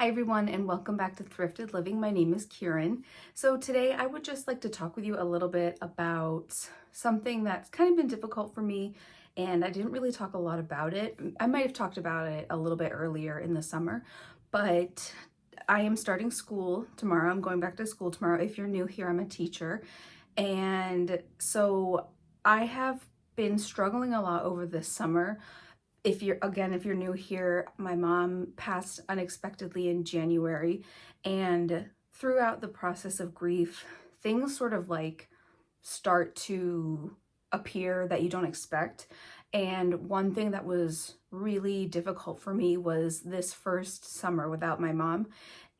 Hi everyone, and welcome back to Thrifted Living. My name is Kieran. So today I would just like to talk with you a little bit about something that's kind of been difficult for me, and I didn't really talk a lot about it. I might have talked about it a little bit earlier in the summer, but I am starting school tomorrow. I'm going back to school tomorrow. If you're new here, I'm a teacher. And so I have been struggling a lot over this summer. If you're new here, my mom passed unexpectedly in January, and throughout the process of grief, things sort of like start to appear that you don't expect. And one thing that was really difficult for me was this first summer without my mom.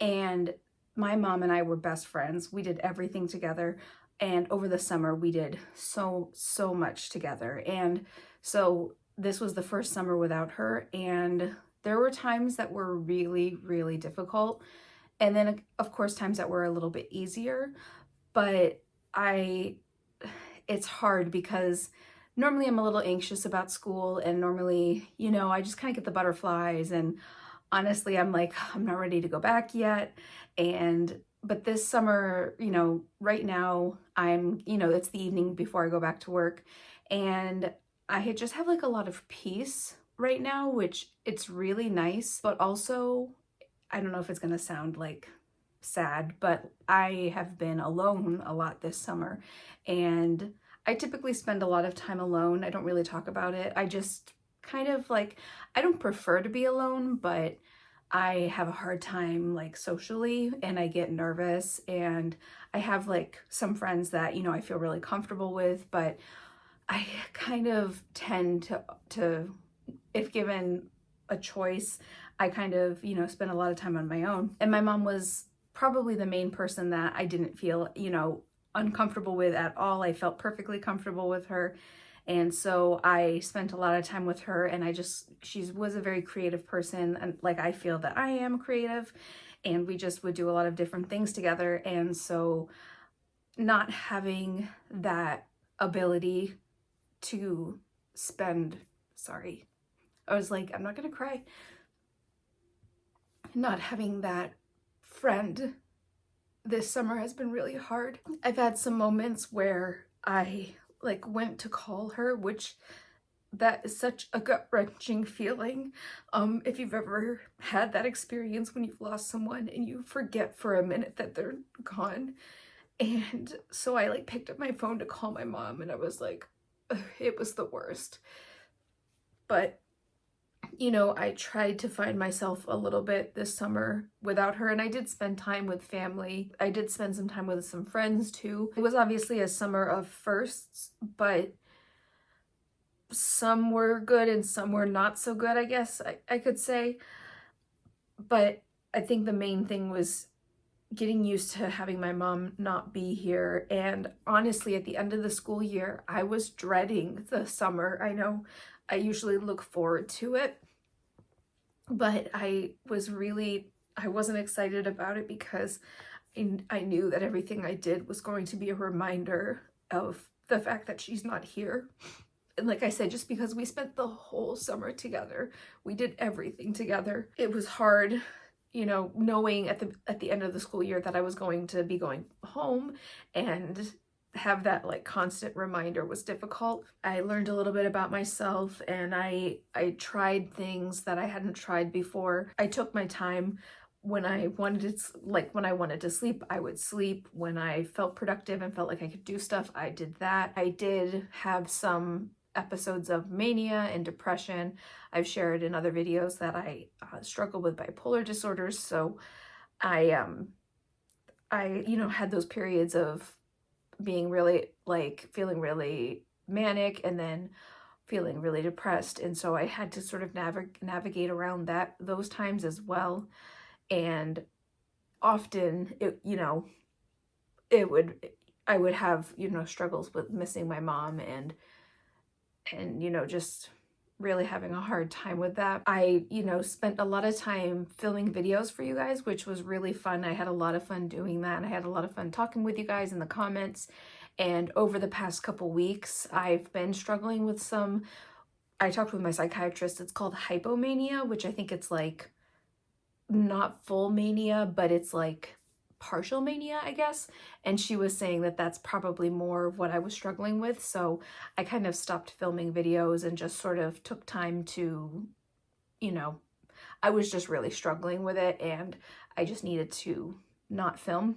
And my mom and I were best friends. We did everything together. And over the summer, we did so much together. And so this was the first summer without her, and there were times that were really difficult, and then of course times that were a little bit easier. But it's hard because normally I'm a little anxious about school, and normally, I just kind of get the butterflies, and honestly I'm like, I'm not ready to go back yet. But this summer, right now it's the evening before I go back to work, and I just have like a lot of peace right now, which it's really nice, but also, I don't know if it's gonna sound like sad, but I have been alone a lot this summer, and I typically spend a lot of time alone. I don't really talk about it. I just kind of like, I don't prefer to be alone, but I have a hard time like socially, and I get nervous, and I have like some friends that, I feel really comfortable with, but I kind of tend to, if given a choice, I kind of, spend a lot of time on my own. And my mom was probably the main person that I didn't feel, uncomfortable with at all. I felt perfectly comfortable with her. And so I spent a lot of time with her, and she was a very creative person. And like, I feel that I am creative, and we just would do a lot of different things together. And so not having that ability to sorry, I was like, I'm not gonna cry. Not having that friend this summer has been really hard. I've had some moments where I like went to call her, which that is such a gut-wrenching feeling. If you've ever had that experience when you've lost someone and you forget for a minute that they're gone. And so I like picked up my phone to call my mom, and I was like, it was the worst. But I tried to find myself a little bit this summer without her, and I did spend time with family. I did spend some time with some friends too. It was obviously a summer of firsts, but some were good and some were not so good, I guess I could say. But I think the main thing was getting used to having my mom not be here. And honestly, at the end of the school year, I was dreading the summer. I know I usually look forward to it, but I wasn't excited about it because I knew that everything I did was going to be a reminder of the fact that she's not here. And like I said, just because we spent the whole summer together, we did everything together. It was hard, knowing at the end of the school year that I was going to be going home, and have that like constant reminder was difficult. I learned a little bit about myself, and I tried things that I hadn't tried before. I took my time. When I wanted to sleep, I would sleep. When I felt productive and felt like I could do stuff, I did that. I did have some episodes of mania and depression. I've shared in other videos that I struggle with bipolar disorders. So I had those periods of being really like feeling really manic and then feeling really depressed. And so I had to sort of navigate around those times as well. And often I would have, struggles with missing my mom, and just really having a hard time with that. I, spent a lot of time filming videos for you guys, which was really fun. I had a lot of fun doing that, and I had a lot of fun talking with you guys in the comments. And over the past couple weeks, I've been struggling with I talked with my psychiatrist, it's called hypomania, which I think it's like not full mania, but it's like partial mania, I guess. And she was saying that that's probably more of what I was struggling with. So I kind of stopped filming videos and just sort of took time to, you know, I was just really struggling with it and I just needed to not film.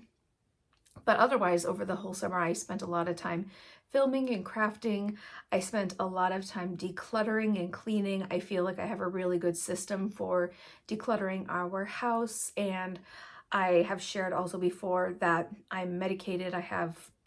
But otherwise, over the whole summer, I spent a lot of time filming and crafting. I spent a lot of time decluttering and cleaning. I feel like I have a really good system for decluttering our house. And I have shared also before that I'm medicated.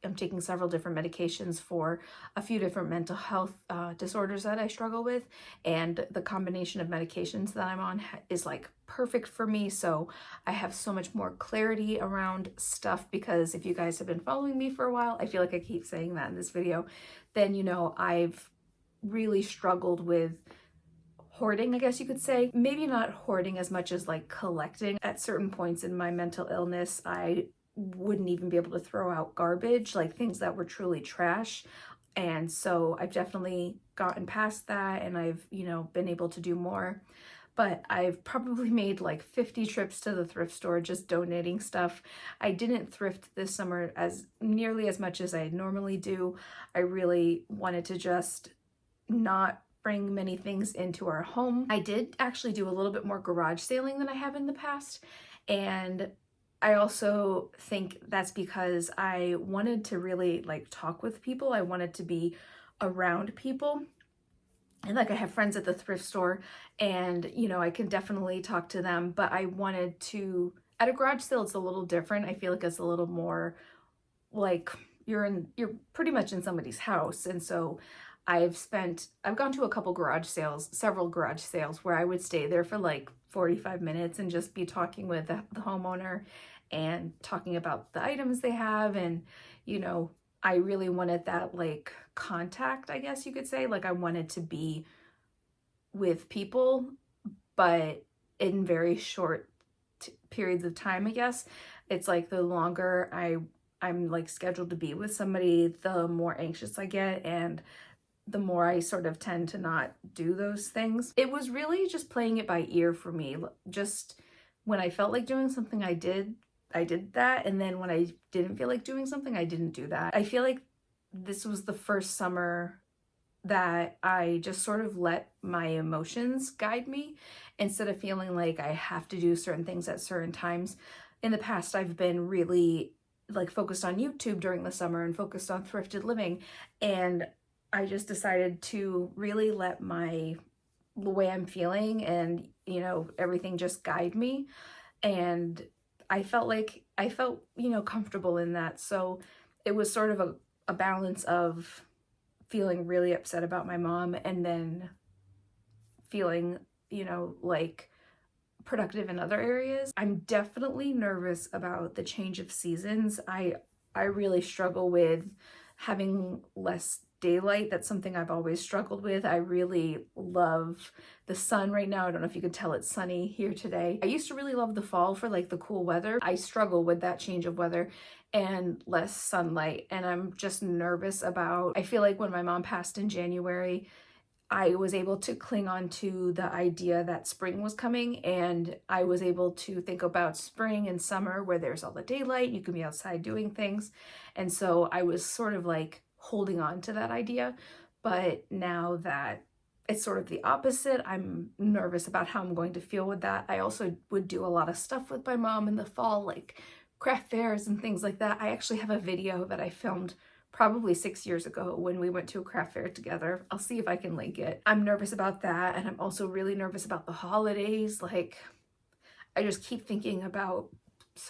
I'm taking several different medications for a few different mental health disorders that I struggle with. And the combination of medications that I'm on is like perfect for me. So I have so much more clarity around stuff, because if you guys have been following me for a while, I feel like I keep saying that in this video, then you know I've really struggled with hoarding, I guess you could say. Maybe not hoarding as much as like collecting. At certain points in my mental illness, I wouldn't even be able to throw out garbage, like things that were truly trash. And so I've definitely gotten past that, and I've, you know, been able to do more. But I've probably made like 50 trips to the thrift store just donating stuff. I didn't thrift this summer as nearly as much as I normally do. I really wanted to just not bring many things into our home. I did actually do a little bit more garage sailing than I have in the past. And I also think that's because I wanted to really like talk with people. I wanted to be around people. And like I have friends at the thrift store and, you know, I can definitely talk to them, but I wanted to, at a garage sale, it's a little different. I feel like it's a little more like you're pretty much in somebody's house. And so I've gone to a couple garage sales, several garage sales where I would stay there for like 45 minutes and just be talking with the homeowner and talking about the items they have. And, you know, I really wanted that like contact, I guess you could say. Like I wanted to be with people, but in very short periods of time, I guess. It's like the longer I'm like scheduled to be with somebody, the more anxious I get, and the more I sort of tend to not do those things. It was really just playing it by ear for me. Just when I felt like doing something, I did that. And then when I didn't feel like doing something, I didn't do that. I feel like this was the first summer that I just sort of let my emotions guide me instead of feeling like I have to do certain things at certain times. In the past, I've been really like focused on YouTube during the summer and focused on thrifted living, and I just decided to really let the way I'm feeling and, you know, everything just guide me. And I felt, you know, comfortable in that. So it was sort of a balance of feeling really upset about my mom and then feeling, you know, like productive in other areas. I'm definitely nervous about the change of seasons. I really struggle with having less daylight. That's something I've always struggled with. I really love the sun right now. I don't know if you can tell it's sunny here today. I used to really love the fall for like the cool weather. I struggle with that change of weather and less sunlight. And I'm just nervous about, I feel like when my mom passed in January, I was able to cling on to the idea that spring was coming, and I was able to think about spring and summer where there's all the daylight, you can be outside doing things. And so I was sort of like holding on to that idea. But now that it's sort of the opposite, I'm nervous about how I'm going to feel with that. I also would do a lot of stuff with my mom in the fall, like craft fairs and things like that. I actually have a video that I filmed probably 6 years ago when we went to a craft fair together. I'll see if I can link it. I'm nervous about that, and I'm also really nervous about the holidays. Like, I just keep thinking about,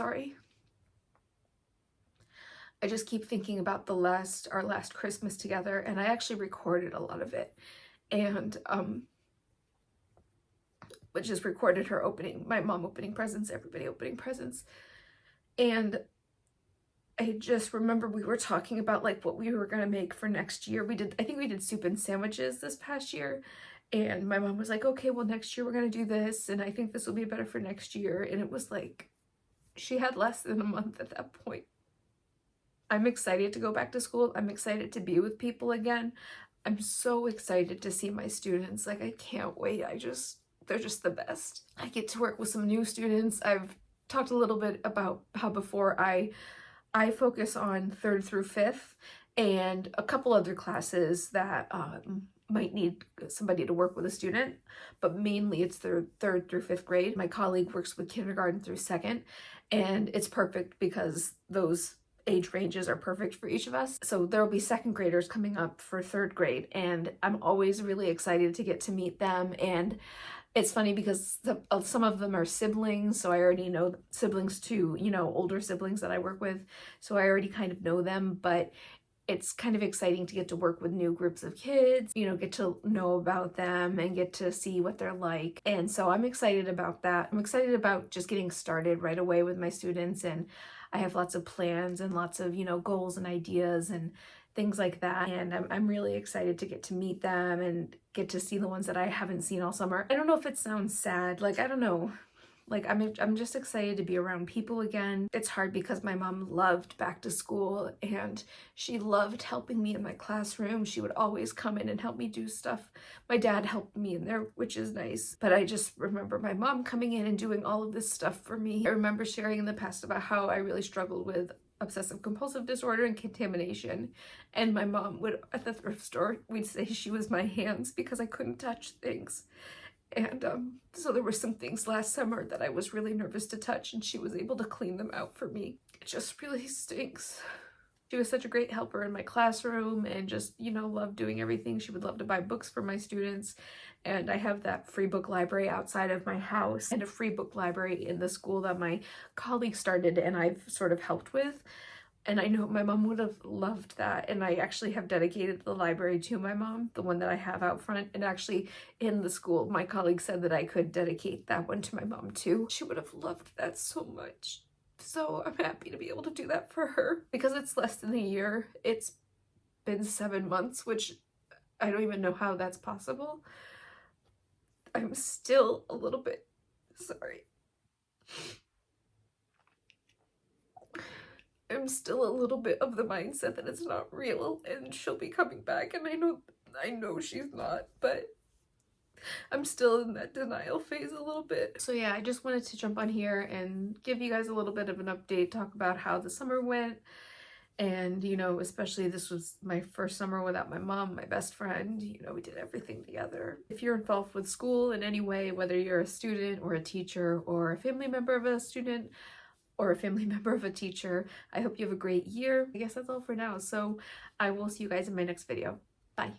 I just keep thinking about our last Christmas together, and I actually recorded a lot of it. And but just recorded her my mom opening presents, everybody opening presents. And I just remember we were talking about like what we were gonna make for next year. I think we did soup and sandwiches this past year. And my mom was like, okay, well, next year we're gonna do this. And I think this will be better for next year. And it was like, she had less than a month at that point. I'm excited to go back to school. I'm excited to be with people again. I'm so excited to see my students. Like, I can't wait. they're just the best. I get to work with some new students. I've talked a little bit about how before I focus on 3rd through 5th and a couple other classes that might need somebody to work with a student, but mainly it's their 3rd through 5th grade. My colleague works with kindergarten through 2nd, and it's perfect because those age ranges are perfect for each of us. So there'll be 2nd graders coming up for 3rd grade, and I'm always really excited to get to meet them. And it's funny because some of them are siblings, so I already know siblings to, you know, older siblings that I work with, so I already kind of know them, but it's kind of exciting to get to work with new groups of kids, you know, get to know about them and get to see what they're like. And so I'm excited about that. I'm excited about just getting started right away with my students, and I have lots of plans and lots of, you know, goals and ideas and things like that. And I'm really excited to get to meet them and get to see the ones that I haven't seen all summer. I don't know if it sounds sad, like, I don't know. Like, I'm just excited to be around people again. It's hard because my mom loved back to school and she loved helping me in my classroom. She would always come in and help me do stuff. My dad helped me in there, which is nice. But I just remember my mom coming in and doing all of this stuff for me. I remember sharing in the past about how I really struggled with obsessive compulsive disorder and contamination, and my mom would, at the thrift store, we'd say she was my hands because I couldn't touch things. And so there were some things last summer that I was really nervous to touch, and she was able to clean them out for me. It just really stinks. She was such a great helper in my classroom and just, you know, loved doing everything. She would love to buy books for my students. And I have that free book library outside of my house and a free book library in the school that my colleague started and I've sort of helped with. And I know my mom would have loved that. And I actually have dedicated the library to my mom, the one that I have out front. And actually in the school, my colleague said that I could dedicate that one to my mom too. She would have loved that so much. So I'm happy to be able to do that for her. Because it's less than a year, it's been 7 months, which I don't even know how that's possible. I'm still a little bit, sorry. I'm still a little bit of the mindset that it's not real and she'll be coming back, and I know she's not, but I'm still in that denial phase a little bit. So yeah, I just wanted to jump on here and give you guys a little bit of an update, talk about how the summer went. And, you know, especially this was my first summer without my mom, my best friend. You know, we did everything together. If you're involved with school in any way, whether you're a student or a teacher or a family member of a student or a family member of a teacher, I hope you have a great year. I guess that's all for now. So I will see you guys in my next video. Bye.